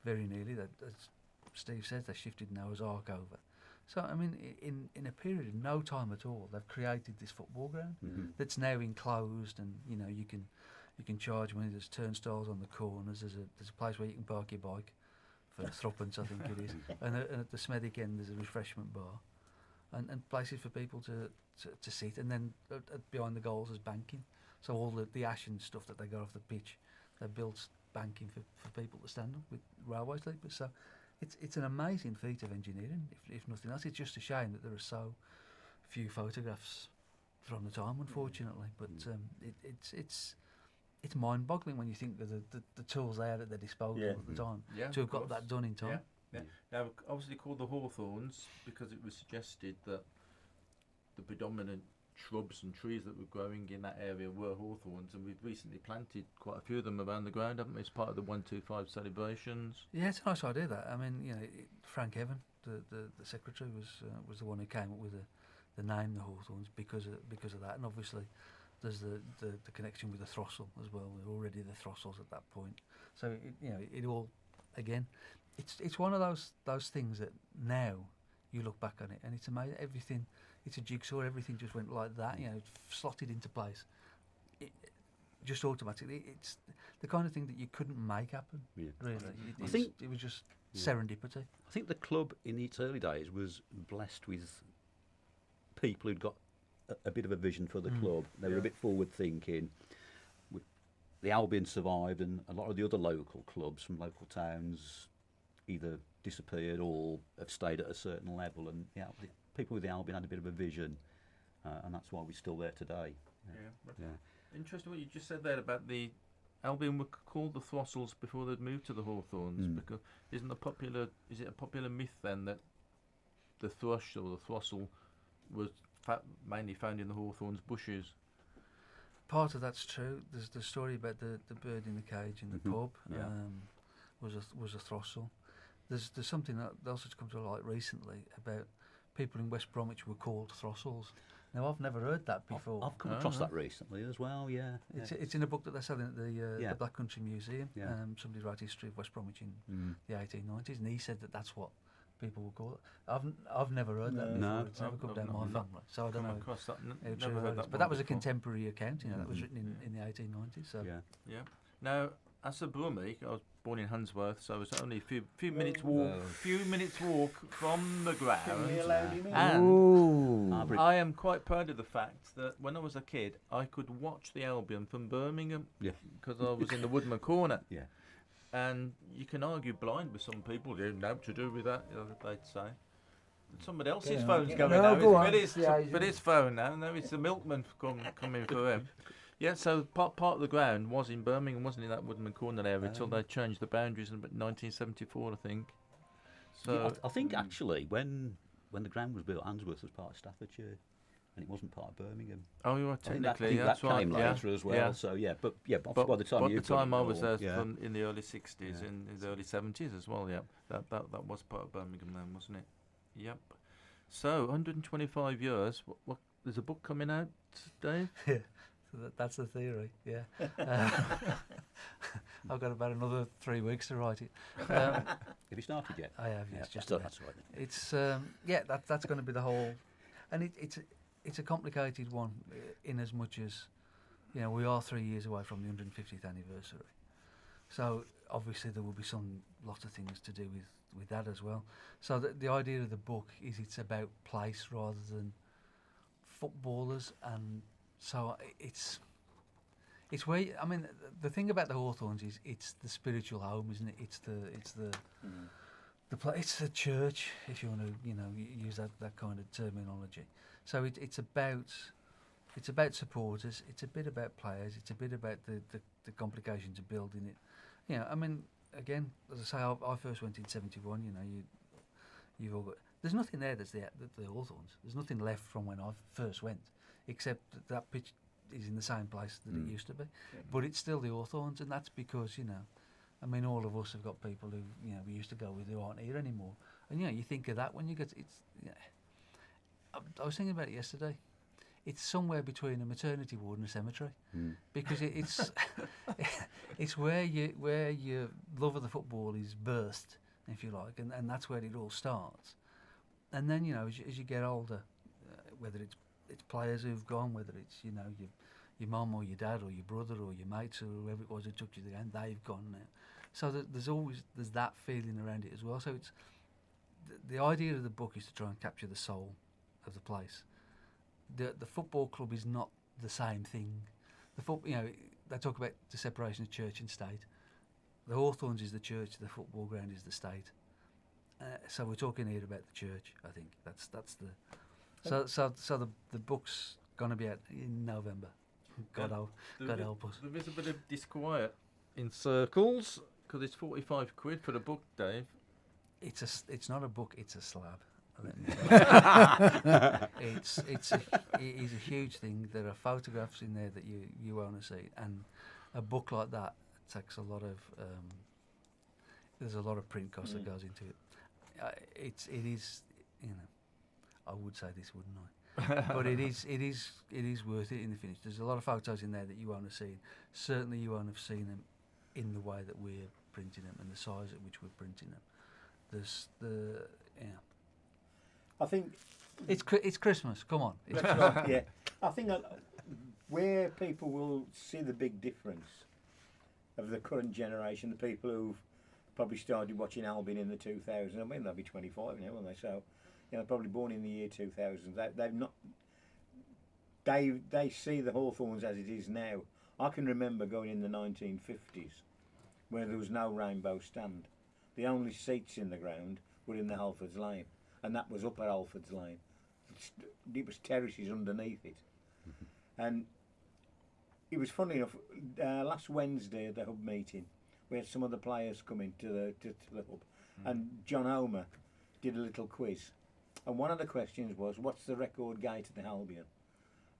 very nearly. As Steve says, they shifted Noah's Ark over. So, I mean, in a period of no time at all, they've created this football ground that's now enclosed, and you can charge money. There's turnstiles on the corners. There's a place where you can park your bike for threepence, I think it is. And at the Smethwick end, there's a refreshment bar, and places for people to sit. And then behind the goals is banking. So all the ash and stuff that they got off the pitch, they built banking for people to stand on with railway sleepers. So it's an amazing feat of engineering, if nothing else. It's just a shame that there are so few photographs from the time, unfortunately. But it's mind-boggling when you think of the tools they had at their disposal at the time to have got that done in time. Yeah. Now, obviously called the Hawthorns because it was suggested that the predominant shrubs and trees that were growing in that area were hawthorns, and we've recently planted quite a few of them around the ground, haven't we, as part of the 125 celebrations? Yeah, it's a nice idea, that. I mean, Frank Evan, the secretary, was the one who came up with the name the Hawthorns because of that, and obviously there's the connection with the Throstle as well. They're already the Throssles at that point, so it all, again, it's one of those things that now you look back on it and it's amazing. Everything, it's a jigsaw. Everything just went like that, slotted into place. Just automatically. It's the kind of thing that you couldn't make happen. Yeah. Really, I think it was just serendipity. I think the club in its early days was blessed with people who'd got a bit of a vision for the club. They were a bit forward thinking. The Albion survived, and a lot of the other local clubs from local towns either disappeared or have stayed at a certain level. And the people with the Albion had a bit of a vision, and that's why we're still there today. Yeah. Interesting what you just said there about the Albion were called the Throssles before they'd moved to the Hawthorns. Because is it a popular myth then that the thrush or the throstle was mainly found in the Hawthorns bushes? Part of that's true. There's the story about the bird in the cage in the pub. Was a throstle. There's something that also come to light recently about people in West Bromwich were called Throssles. Now, I've never heard that before. I've come across that recently as well. It's in a book that they're selling at the Black Country Museum. Somebody wrote history of West Bromwich in the 1890s, and he said that that's what people would call it. I've never heard that before. No. It's never come down my family, so I don't know across that. how true that is. But that was a contemporary account. That was written in the 1890s. So Now, as a Brummie, I was born in Handsworth, so it was only a few minutes walk from the ground. And I am quite proud of the fact that when I was a kid, I could watch the Albion from Birmingham because I was in the Woodman Corner. And you can argue blind with some people. You have no to do with that, they'd say. Somebody else's phone's going now. But his phone now. No, it's the milkman coming for him. Yeah, so part of the ground was in Birmingham, wasn't it, that Woodman Corner area, until they changed the boundaries in 1974, I think. So I think actually when the ground was built, Handsworth was part of Staffordshire, and it wasn't part of Birmingham. Oh, you are technically. That came later as well. Yeah. So but by the time I was there, in the early 60s, in the early 70s as well. Yeah, that was part of Birmingham then, wasn't it? Yep. So 125 years. What? There's a book coming out, Dave. Yeah, so that's the theory. Yeah, I've got about another 3 weeks to write it. Have you started yet? I have. Yes, Yeah, just that's right. It's that's going to be the whole, and it's a complicated one in as much as, you know, we are 3 years away from the 150th anniversary. So obviously there will be lots of things to do with that as well. So the idea of the book is it's about place rather than footballers, and so it's where I mean the thing about the Hawthorns is it's the spiritual home, isn't it? It's the it's the church, if you want to use that kind of terminology. So it's about supporters. It's a bit about players. It's a bit about the complications of building it. You know, I mean, again, as I say, I first went in '71. You know, you've all got. There's nothing there that's the Hawthorns. There's nothing left from when I first went, except that pitch is in the same place that it used to be. Yeah. But it's still the Hawthorns, and that's because, you know, I mean, all of us have got people who, you know, we used to go with who aren't here anymore. And, you know, you think of that when you get, I was thinking about it yesterday. It's somewhere between a maternity ward and a cemetery, because it's it's where your love of the football is birthed, if you like, and that's where it all starts. And then, you know, as you get older, whether it's players who've gone, whether it's, you know, your mum or your dad or your brother or your mates or whoever it was who took you to the game, they've gone now. So there's that feeling around it as well. So it's the idea of the book is to try and capture the soul of the place. The football club is not the same thing. You know, they talk about the separation of church and state. The Hawthorns is the church, the football ground is the state. So we're talking here about the church. I think that's the. So the book's gonna be out in November. God help us. There is a bit of disquiet in circles because it's 45 quid for the book, Dave. It's not a book. It's a slab. It is a huge thing. There are photographs in there that you want to see, and a book like that takes a lot of. There's a lot of print cost that goes into it. It is, you know, I would say this, wouldn't I? But it is worth it in the finish. There's a lot of photos in there that you won't have seen. Certainly, you won't have seen them in the way that we're printing them and the size at which we're printing them. There's I think it's Christmas. Come on. That's right, yeah. I think where people will see the big difference of the current generation, the people who've probably started watching Albion in the 2000s. I mean, they'll be 25 now, won't they? So, you know, probably born in the year 2000. They've not. They see the Hawthorns as it is now. I can remember going in the 1950s, where there was no rainbow stand. The only seats in the ground were in the Halfords Lane, and that was up at Halfords Lane. It was terraces underneath it, and it was funny enough. Last Wednesday at the hub meeting, we had some of the players come into the hub, and John Homer did a little quiz, and one of the questions was, "What's the record gate at the Albion?"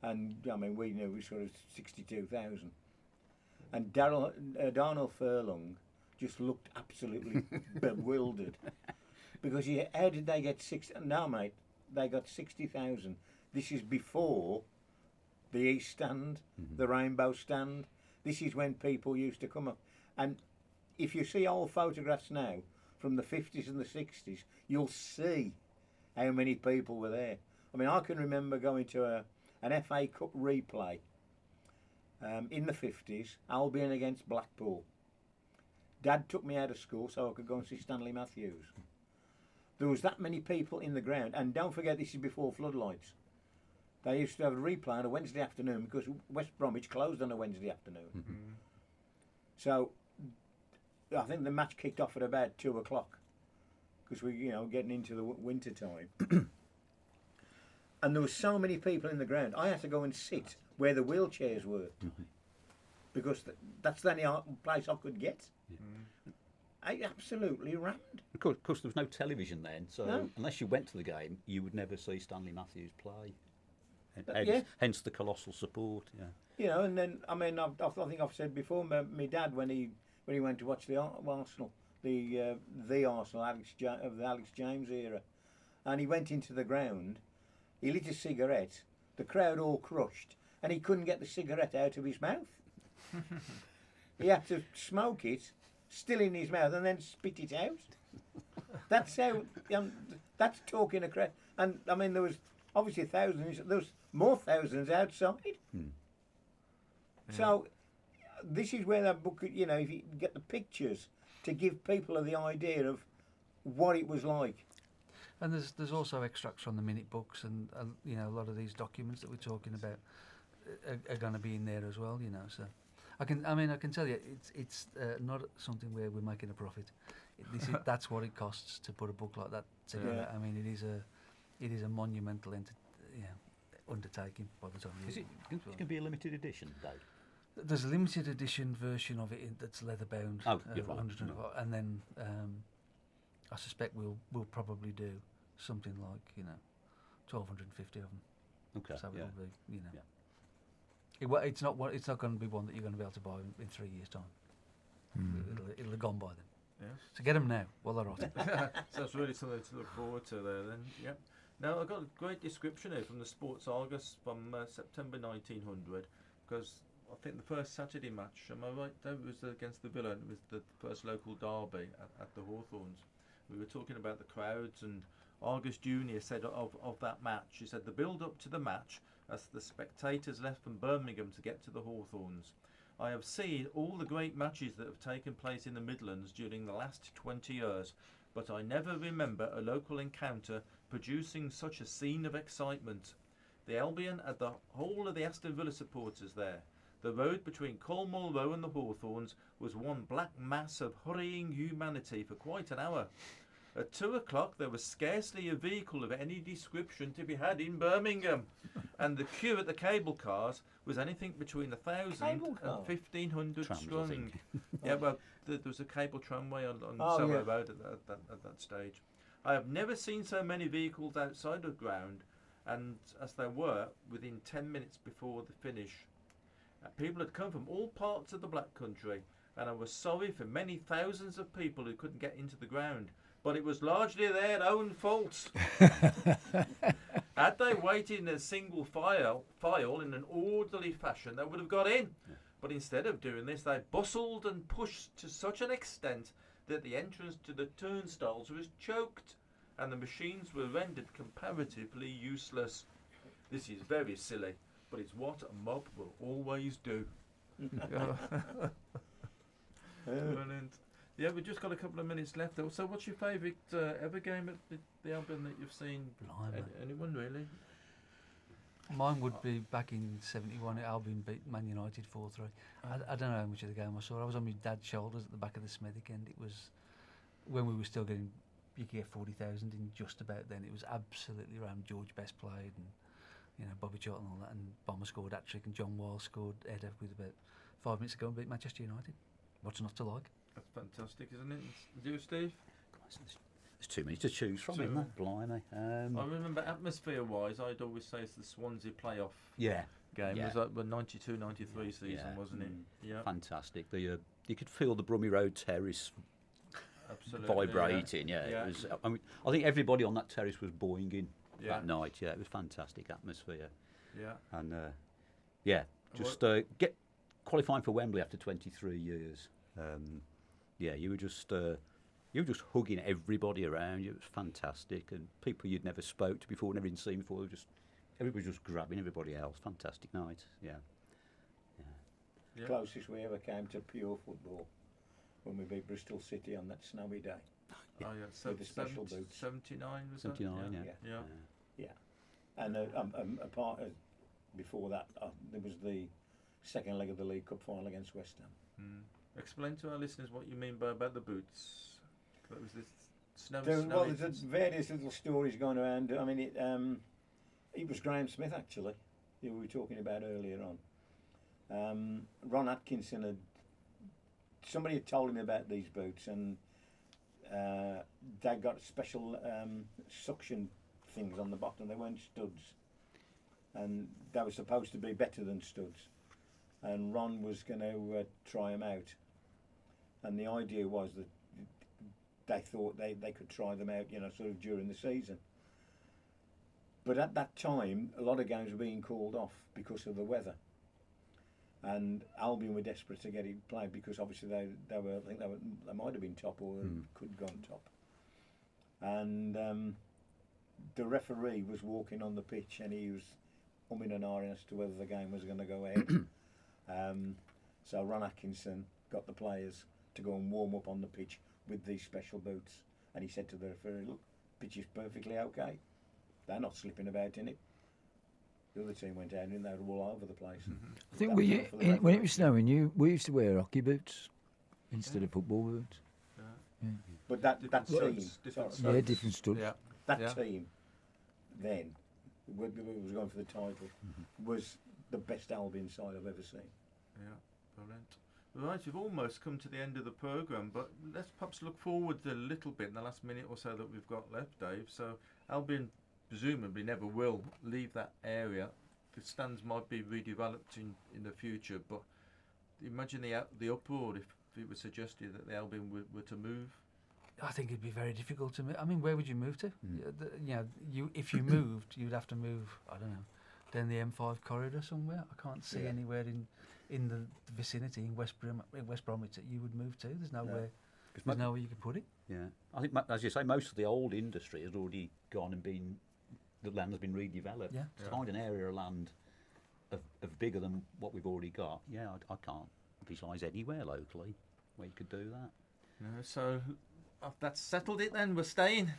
And I mean, we knew it was sort of 62,000, and Darnell Furlong just looked absolutely bewildered, because how did they get 60? No, mate, they got 60,000. This is before the East Stand, the Rainbow Stand. This is when people used to come up. And if you see old photographs now from the 50s and the 60s, you'll see how many people were there. I mean, I can remember going to an FA Cup replay in the 50s, Albion against Blackpool. Dad took me out of school so I could go and see Stanley Matthews. There was that many people in the ground, and don't forget this is before floodlights. They used to have a replay on a Wednesday afternoon because West Bromwich closed on a Wednesday afternoon. So I think the match kicked off at about 2 o'clock because we, you know, getting into the winter time. And there were so many people in the ground. I had to go and sit where the wheelchairs were because that's the only place I could get. I absolutely rammed. Of course, there was no television then, so No. unless you went to the game, you would never see Stanley Matthews play. Yeah. Hence the colossal support. Yeah. You know, and then I mean, I think I've said before, my dad when he went to watch the Arsenal, the Arsenal of the Alex James era, and he went into the ground. He lit a cigarette. The crowd all crushed, and he couldn't get the cigarette out of his mouth. He had to smoke it, still in his mouth, and then spit it out. That's how. That's talking a crowd. And I mean, there was obviously thousands. There was more thousands outside. So this is where that book, you know, if you get the pictures to give people the idea of what it was like. And there's also extracts from the minute books, and you know, a lot of these documents that we're talking about are going to be in there as well. You know, so I can tell you, it's not something where we're making a profit. That's what it costs to put a book like that together. Yeah. I mean, it is a monumental undertaking by the time. Is it going to be a limited edition, Dave? There's a limited edition version of it that's leather bound. Oh, you're right. And then I suspect we'll probably do something like 1,250 of them. Okay. So yeah. it'll be Yeah. it's not going to be one that you're going to be able to buy in 3 years' time. It'll have gone by then. Yes. So get them now while they're hot. So it's really something to look forward to there then. Yep. Now I've got a great description here from the Sports Argus from September 1900, because I think the first Saturday match, am I right, that was against the Villa, and it was the first local derby at the Hawthorns. We were talking about the crowds, and Argus Junior said of that match, he said, the build-up to the match as the spectators left from Birmingham to get to the Hawthorns. I have seen all the great matches that have taken place in the Midlands during the last 20 years, but I never remember a local encounter producing such a scene of excitement. The Albion had the whole of the Aston Villa supporters there. The road between Colmore Row and the Hawthorns was one black mass of hurrying humanity for quite an hour. At 2 o'clock there was scarcely a vehicle of any description to be had in Birmingham, and the queue at the cable cars was anything between 1,000 and 1,500 Trams, I strong. think. Yeah, well, there was a cable tramway on Oh, Soho yeah. Road at that stage. I have never seen so many vehicles outside of ground, and as there were within 10 minutes before the finish. People had come from all parts of the Black Country, and I was sorry for many thousands of people who couldn't get into the ground. But it was largely their own fault. Had they waited in a single file in an orderly fashion, they would have got in. But instead of doing this, they bustled and pushed to such an extent that the entrance to the turnstiles was choked, and the machines were rendered comparatively useless. This is very silly, but it's what a mob will always do. Brilliant. Yeah, we've just got a couple of minutes left. So what's your favourite ever game at the Albion that you've seen? Blimey. Anyone really? Mine would be back in '71. Albion beat Man United 4-3. I don't know how much of the game I saw. I was on my dad's shoulders at the back of the Smethwick end. It was when we were still getting, you could get 40,000 in just about then. It was absolutely around. George Best played, and Bobby Charlton and all that, and Bomber scored hat-trick, and John Wall scored header with about 5 minutes ago and beat Manchester United. What's not to like? That's fantastic, isn't it? Do you, Steve? There's too many to choose from, isn't there? Blimey. I remember atmosphere-wise, I'd always say it's the Swansea playoff Yeah. game. Yeah. It was like the 92-93 season, Yeah. wasn't it? Yeah, Fantastic. You could feel the Brummie Road terrace absolutely. vibrating. Yeah. Yeah. It was. I think everybody on that terrace was boinging Yeah. that night. Yeah, it was fantastic atmosphere. Yeah. And just get qualifying for Wembley after 23 years. You were just hugging everybody around you. It was fantastic, and people you'd never spoke to before, never even seen before. Everybody was just grabbing everybody else. Fantastic night. Yeah. Closest we ever came to pure football when we beat Bristol City on that snowy day. Oh yeah, so With the special boots. 79 was 79. that? Yeah. Yeah. And a part of, before that, there was the second leg of the League Cup final against West Ham. Explain to our listeners what you mean by about the boots. That was this snow. Well, there's various little stories going around. I mean, it was Graham Smith actually, who we were talking about earlier on. Ron Atkinson somebody had told him about these boots, and they got special suction things on the bottom. They weren't studs, and they were supposed to be better than studs. And Ron was going to try them out, and the idea was that they thought they could try them out, sort of during the season. But at that time, a lot of games were being called off because of the weather. And Albion were desperate to get it played because obviously they might have been top or could have gone top. And the referee was walking on the pitch and he was umming and ahhing as to whether the game was going to go ahead. So Ron Atkinson got the players to go and warm up on the pitch with these special boots, and he said to the referee, "Look, pitch is perfectly okay. They're not slipping about in it." The other team went down and they were all over the place. I think when it was snowing, we used to wear hockey boots instead of football boots. Yeah. But that team, different stuff. Yeah. That team then, when it was going for the title, was the best Albion side I've ever seen. Yeah, brilliant. Right, we've almost come to the end of the programme, but let's perhaps look forward a little bit in the last minute or so that we've got left, Dave. So Albion presumably never will leave that area. The stands might be redeveloped in the future, but imagine the uproar if it was suggested that the Albion were to move. I think it'd be very difficult to move. I mean, where would you move to? If you moved, you'd have to move, I don't know, down the M5 corridor somewhere. I can't see anywhere in the vicinity in West Bromwich that you would move to. There's nowhere. There's nowhere you could put it. Yeah, I think, as you say, most of the old industry has already gone and been. The land has been redeveloped. Yeah. To find an area of land of bigger than what we've already got, I can't visualise anywhere locally where you could do that. No, so that's settled it then. We're staying.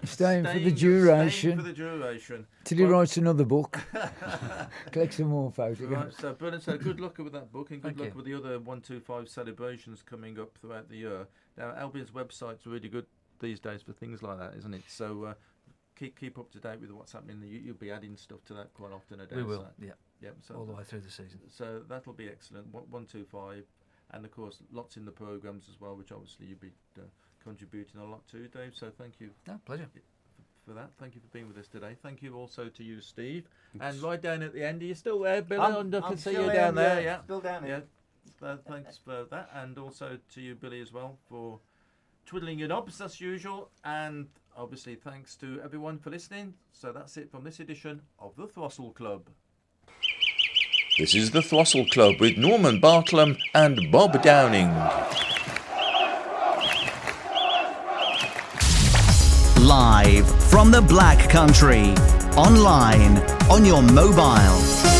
Staying for the duration. Staying for the duration. Till he writes another book. Collect some more photographs. Right, so brilliant. So good luck with that book and good Thank luck you. with the other 125 celebrations coming up throughout the year. Now, Albion's website's really good these days for things like that, isn't it? So keep up to date with what's happening. You'll be adding stuff to that quite often. We will, yeah. Yep, so all the way through the season. So that'll be excellent. 125, and of course lots in the programmes as well, which obviously you'll be contributing a lot to, Dave. So thank you. Pleasure. For that. Thank you for being with us today. Thank you also to you, Steve. And right down at the end, are you still there, Billy? I can see you down there. Yeah, still down here. Yeah. Thanks for that, and also to you, Billy, as well, for twiddling your knobs as usual. And obviously, thanks to everyone for listening. So that's it from this edition of the Throstle Club. This is the Throstle Club with Norman Bartlam and Bob Downing. Live from the Black Country, online, on your mobile.